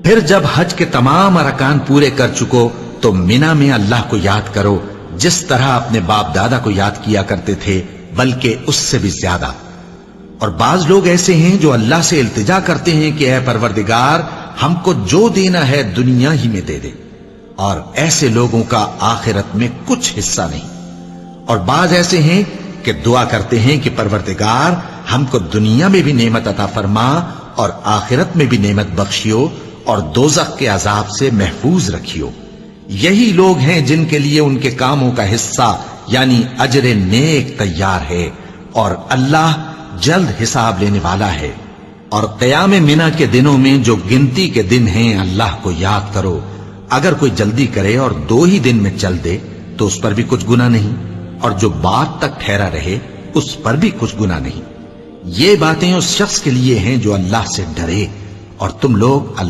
پھر جب حج کے تمام ارکان پورے کر چکو تو مینا میں اللہ کو یاد کرو جس طرح اپنے باپ دادا کو یاد کیا کرتے تھے، بلکہ اس سے بھی زیادہ۔ اور بعض لوگ ایسے ہیں جو اللہ سے التجا کرتے ہیں کہ اے پروردگار ہم کو جو دینا ہے دنیا ہی میں دے دے، اور ایسے لوگوں کا آخرت میں کچھ حصہ نہیں۔ اور بعض ایسے ہیں کہ دعا کرتے ہیں کہ پروردگار ہم کو دنیا میں بھی نعمت عطا فرما اور آخرت میں بھی نعمت بخشیو اور دوزخ کے عذاب سے محفوظ رکھیو۔ یہی لوگ ہیں جن کے لیے ان کے کاموں کا حصہ یعنی اجر نیک تیار ہے، اور اللہ جلد حساب لینے والا ہے۔ اور قیام منا کے دنوں میں جو گنتی کے دن ہیں اللہ کو یاد کرو۔ اگر کوئی جلدی کرے اور 2 ہی دن میں چل دے تو اس پر بھی کچھ گناہ نہیں، اور جو بات تک ٹھہرا رہے اس پر بھی کچھ گناہ نہیں۔ یہ باتیں اس شخص کے لیے ہیں جو اللہ سے ڈرے، اور تم لوگ